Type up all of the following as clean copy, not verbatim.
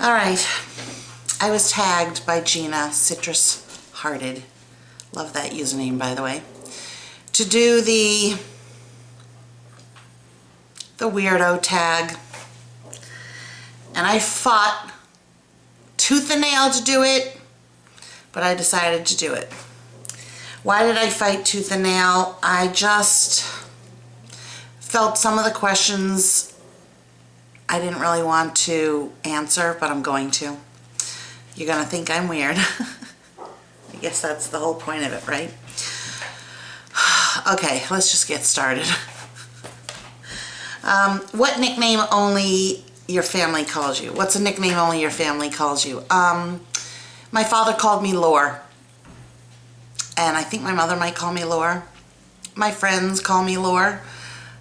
All right, I was tagged by Gina, Citrus Hearted, love that username by the way, to do the weirdo tag, and I fought tooth and nail to do it, but I decided to do it. Why did I fight tooth and nail? I just felt some of the questions I didn't really want to answer, but I'm going to. You're gonna think I'm weird. I guess that's the whole point of it, right? Okay, let's just get started. What nickname only your family calls you? What's a nickname only your family calls you? My father called me Lore, and I think my mother might call me Lore. My friends call me Lore,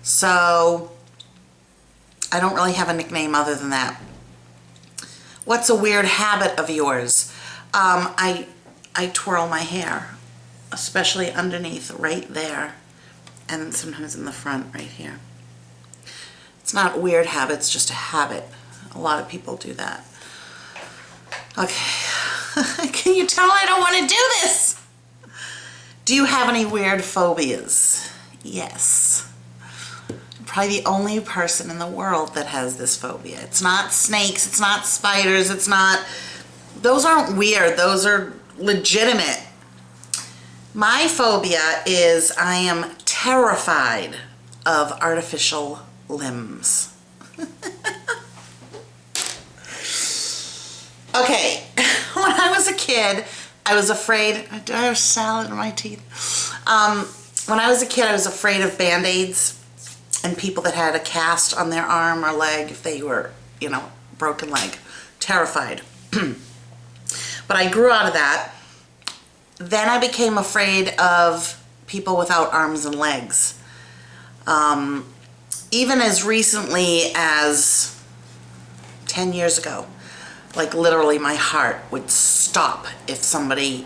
so I don't really have a nickname other than that. What's a weird habit of yours? I twirl my hair, especially underneath right there, and sometimes in the front right here. It's not a weird habit, it's just a habit. A lot of people do that. Okay, can you tell I don't want to do this? Do you have any weird phobias? Yes. I'm probably the only person in the world that has this phobia. It's not snakes, it's not spiders, it's not... Those aren't weird, those are legitimate. My phobia is I am terrified of artificial limbs. Okay, when I was a kid, I was afraid, do I have salad in my teeth? When I was a kid, I was afraid of Band-Aids and people that had a cast on their arm or leg if they were, you know, broken leg. Terrified. But I grew out of that. Then I became afraid of people without arms and legs. Even as recently as 10 years ago, like literally my heart would stop if somebody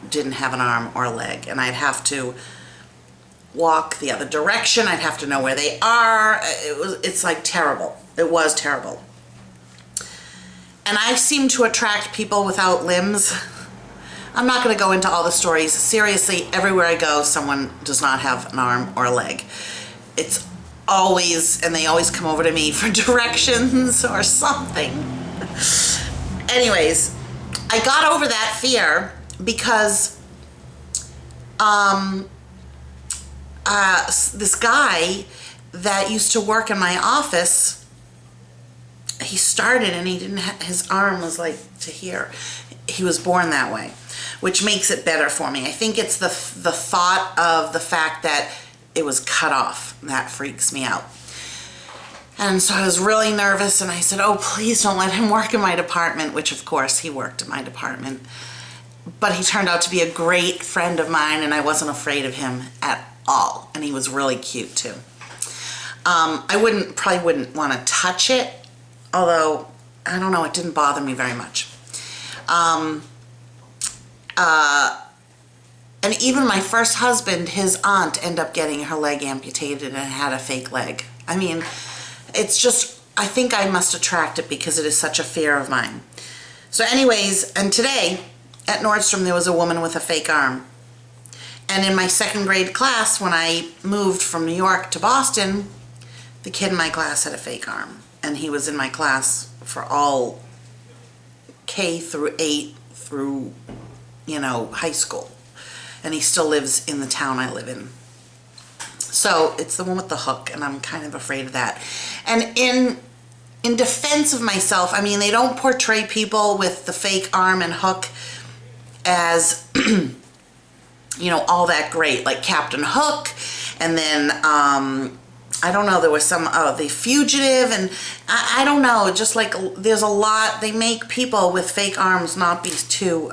didn't have an arm or a leg, and I'd have to walk the other direction. I'd have to know where they are. It's like terrible. It was terrible. And I seem to attract people without limbs. I'm not going to go into all the stories. Seriously, everywhere I go, someone does not have an arm or a leg. It's always, and they always come over to me for directions or something. Anyways, I got over that fear because this guy that used to work in my office, he started and he didn't have, his arm was like to here. He was born that way, which makes it better for me. I think it's the thought of the fact that it was cut off that freaks me out. And so I was really nervous, and I said, oh, please don't let him work in my department, which of course he worked in my department. But he turned out to be a great friend of mine, and I wasn't afraid of him at all. And he was really cute too. I probably wouldn't want to touch it, although, I don't know, it didn't bother me very much. And even my first husband, his aunt ended up getting her leg amputated and had a fake leg. I mean, it's just, I think I must attract it because it is such a fear of mine. So anyways, and today at Nordstrom there was a woman with a fake arm. And in my second grade class, when I moved from New York to Boston, the kid in my class had a fake arm. And he was in my class for all K through 8 through, you know, high school. And he still lives in the town I live in. So it's the one with the hook, and I'm kind of afraid of that. And in defense of myself, I mean, they don't portray people with the fake arm and hook as, you know, all that great, like Captain Hook, and then, I don't know, there was some, The Fugitive, and I don't know, just like, there's a lot, they make people with fake arms not be too,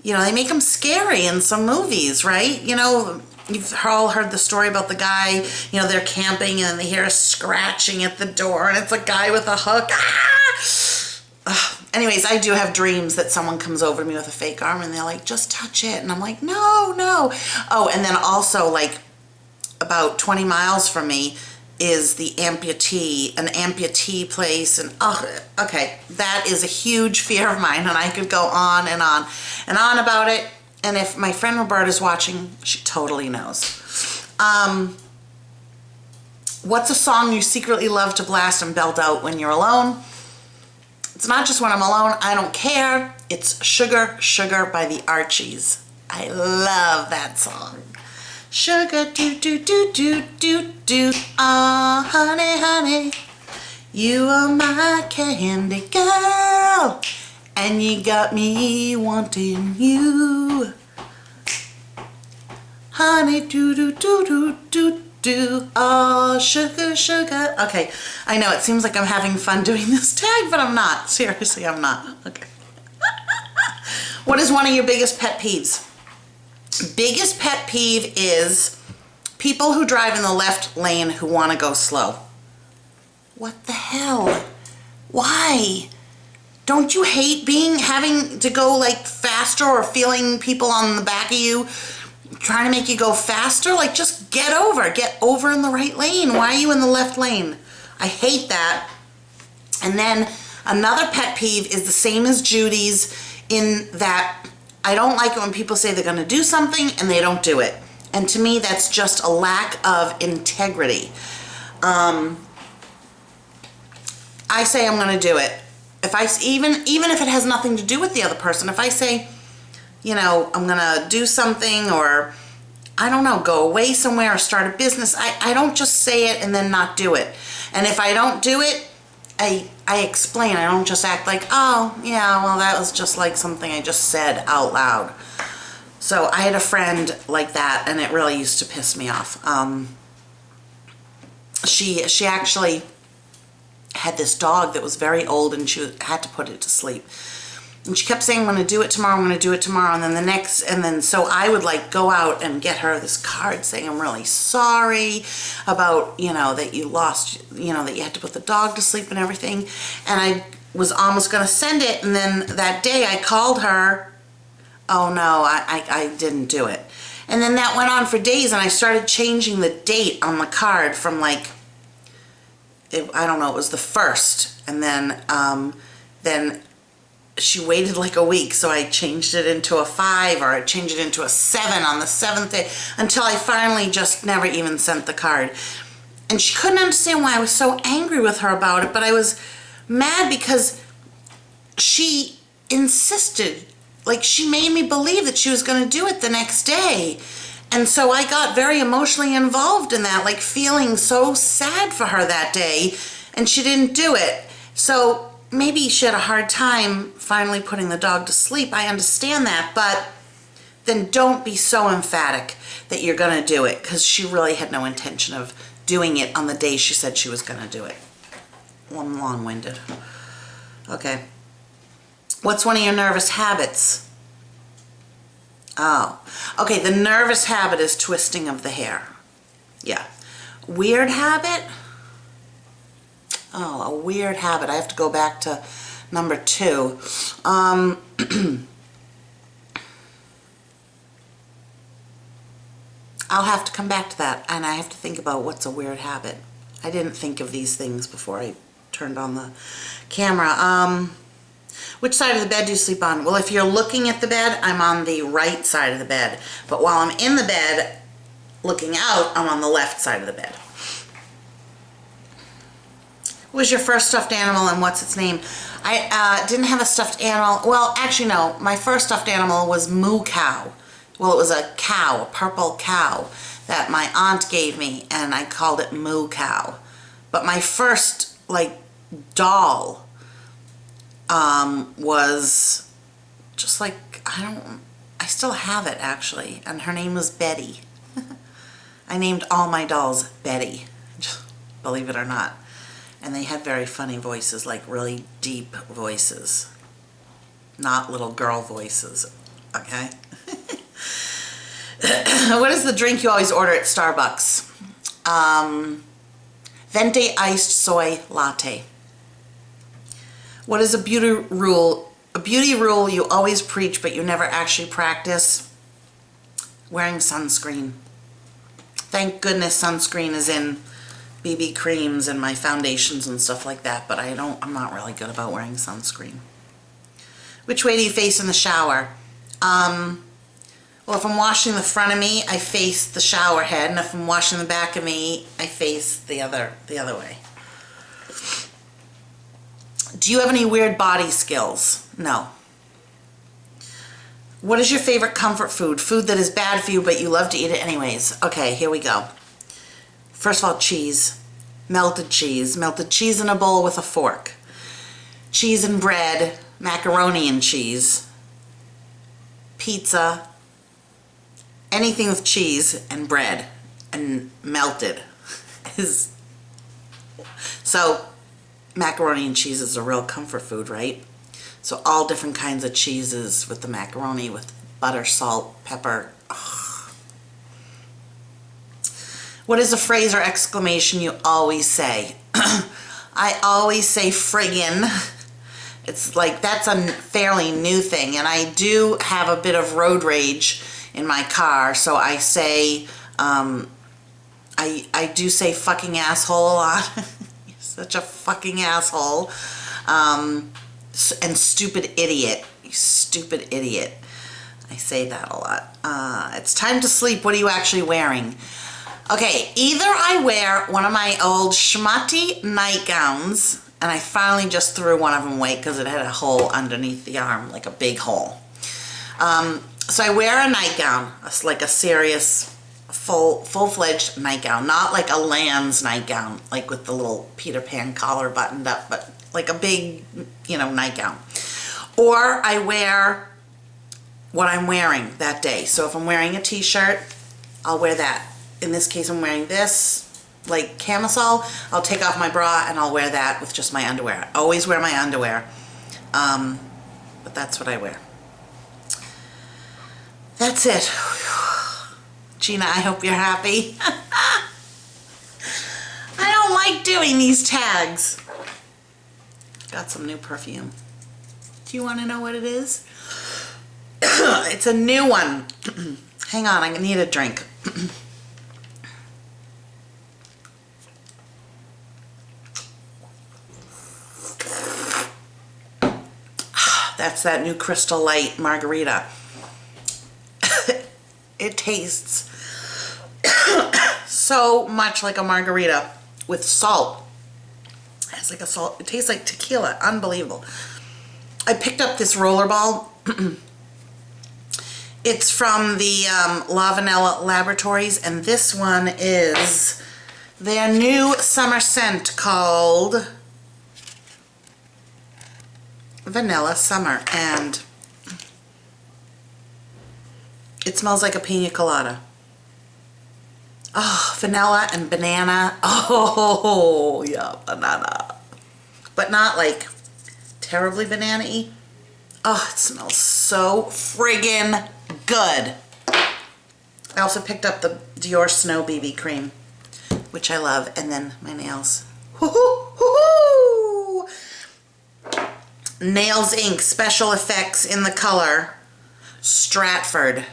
you know, they make them scary in some movies, right? You know, you've all heard the story about the guy, you know, they're camping and they hear a scratching at the door and it's a guy with a hook. Ah! Anyways, I do have dreams that someone comes over to me with a fake arm and they're like, just touch it. And I'm like, no, no. Oh, and then also like about 20 miles from me is the amputee, an amputee place, and oh, okay, that is a huge fear of mine, and I could go on and on and on about it. And if my friend Roberta's watching, she totally knows. What's a song you secretly love to blast and belt out when you're alone? It's not just when I'm alone, I don't care. It's Sugar, Sugar by the Archies. I love that song. Sugar, do, do, do, do, do, do. Oh, honey, honey, you are my candy girl, and you got me wanting you. Honey, do, do, do, do, do, do. Oh, sugar, sugar. Okay, I know it seems like I'm having fun doing this tag, but I'm not. Seriously, I'm not. Okay. What is one of your biggest pet peeves? Biggest pet peeve is people who drive in the left lane who want to go slow. What the hell? Why? Don't you hate having to go like faster, or feeling people on the back of you trying to make you go faster? Like, just get over in the right lane. Why are you in the left lane? I hate that. And then another pet peeve is the same as Judy's, in that I don't like it when people say they're going to do something and they don't do it. And to me, that's just a lack of integrity. I say I'm going to do it. If I even if it has nothing to do with the other person, if I say, you know, I'm going to do something, or I don't know, go away somewhere or start a business, I don't just say it and then not do it. And if I don't do it, I explain. I don't just act like, oh, yeah, well, that was just like something I just said out loud. So I had a friend like that, and it really used to piss me off. She actually had this dog that was very old, and she had to put it to sleep. And she kept saying, I'm going to do it tomorrow, I'm going to do it tomorrow. And then so I would like go out and get her this card saying, I'm really sorry about, you know, that you lost, you know, that you had to put the dog to sleep and everything. And I was almost going to send it. And then that day I called her. Oh no, I didn't do it. And then that went on for days, and I started changing the date on the card from like, I don't know, it was the 1st. And then she waited like a week, so I changed it into a 5, or I changed it into a 7 on the 7th day, until I finally just never even sent the card. And she couldn't understand why I was so angry with her about it, but I was mad because she insisted. Like, she made me believe that she was going to do it the next day. And so I got very emotionally involved in that, like feeling so sad for her that day, and she didn't do it. So maybe she had a hard time finally putting the dog to sleep. I understand that, but then don't be so emphatic that you're going to do it, because she really had no intention of doing it on the day she said she was going to do it. Well, I'm long-winded. Okay. What's one of your nervous habits? Oh, okay, the nervous habit is twisting of the hair. Yeah. Weird habit? Oh, a weird habit. I have to go back to number 2. I'll have to come back to that, and I have to think about what's a weird habit. I didn't think of these things before I turned on the camera. Which side of the bed do you sleep on? Well, if you're looking at the bed, I'm on the right side of the bed. But while I'm in the bed, looking out, I'm on the left side of the bed. What was your first stuffed animal, and what's its name? I didn't have a stuffed animal. Well, actually, no. My first stuffed animal was Moo Cow. Well, it was a cow, a purple cow that my aunt gave me, and I called it Moo Cow. But my first, like, doll was just like, I still have it actually, and her name was Betty. I named all my dolls Betty, believe it or not. And they had very funny voices, like really deep voices, not little girl voices, okay? What is the drink you always order at Starbucks? Venti iced soy latte. What is a beauty rule? A beauty rule you always preach but you never actually practice? Wearing sunscreen. Thank goodness sunscreen is in BB creams and my foundations and stuff like that, but I'm not really good about wearing sunscreen. Which way do you face in the shower? Well, if I'm washing the front of me, I face the shower head, and if I'm washing the back of me, I face the other way. Do you have any weird body skills? No. What is your favorite comfort food? Food that is bad for you, but you love to eat it anyways. Okay, here we go. First of all, cheese. Melted cheese. Melted cheese in a bowl with a fork. Cheese and bread. Macaroni and cheese. Pizza. Anything with cheese and bread and melted is... So, macaroni and cheese is a real comfort food, right? So all different kinds of cheeses with the macaroni, with butter, salt, pepper. Ugh. What is a phrase or exclamation you always say? I always say friggin'. It's like, that's a fairly new thing, and I do have a bit of road rage in my car, so I say, I do say fucking asshole a lot. You're such a fucking asshole. And stupid idiot. You stupid idiot. I say that a lot. It's time to sleep. What are you actually wearing? Okay, either I wear one of my old schmutty nightgowns, and I finally just threw one of them away because it had a hole underneath the arm, like a big hole. So I wear a nightgown, like a serious, full-fledged nightgown, not like a Lands nightgown, like with the little Peter Pan collar buttoned up, but like a big, you know, nightgown. Or I wear what I'm wearing that day. So if I'm wearing a t-shirt, I'll wear that. In this case, I'm wearing this, like camisole. I'll take off my bra and I'll wear that with just my underwear. I always wear my underwear. But that's what I wear. That's it. Gina, I hope you're happy. I don't like doing these tags. Got some new perfume. Do you want to know what it is? It's a new one. Hang on, I need a drink. That's that new Crystal Light margarita. It tastes so much like a margarita with salt. It's like a salt. It tastes like tequila. Unbelievable. I picked up this rollerball. It's from the La Vanilla Laboratories, and this one is their new summer scent called Vanilla Summer, and it smells like a pina colada. Oh, vanilla and banana. Oh, yeah, banana. But not like terribly banana-y. Oh, it smells so friggin' good. I also picked up the Dior Snow BB cream, which I love, and then my nails. Woohoo! Woohoo! Nails Inc. Special Effects in the color Stratford.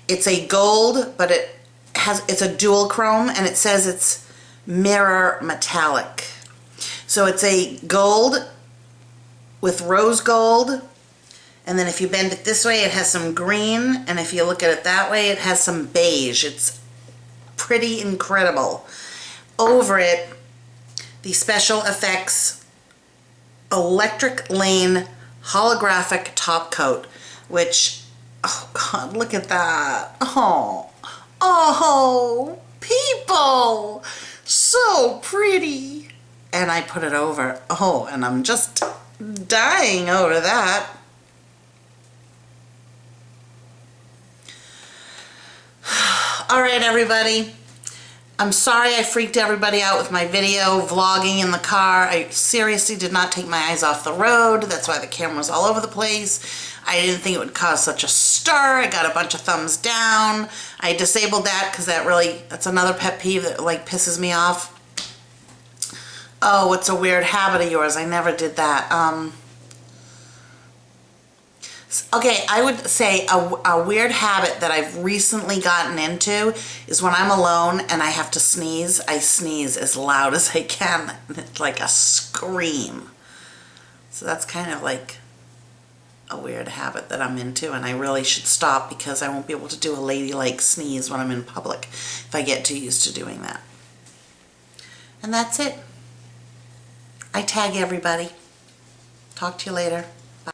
It's a gold, but it's a dual chrome, and it says it's mirror metallic. So it's a gold with rose gold, and then if you bend it this way, it has some green, and if you look at it that way, it has some beige. It's pretty incredible. Over it, the Special Effects Electric Lane Holographic Top Coat, which, oh God, look at that. Oh, people, so pretty. And I put it over. Oh, and I'm just dying over that. All right, everybody. I'm sorry I freaked everybody out with my video vlogging in the car. I seriously did not take my eyes off the road. That's why the camera was all over the place. I didn't think it would cause such a stir. I got a bunch of thumbs down. I disabled that because that's another pet peeve that like pisses me off. Oh, what's a weird habit of yours? I never did that. Okay, I would say a weird habit that I've recently gotten into is when I'm alone and I have to sneeze, I sneeze as loud as I can. It's like a scream. So that's kind of like a weird habit that I'm into, and I really should stop because I won't be able to do a ladylike sneeze when I'm in public if I get too used to doing that. And that's it. I tag everybody. Talk to you later.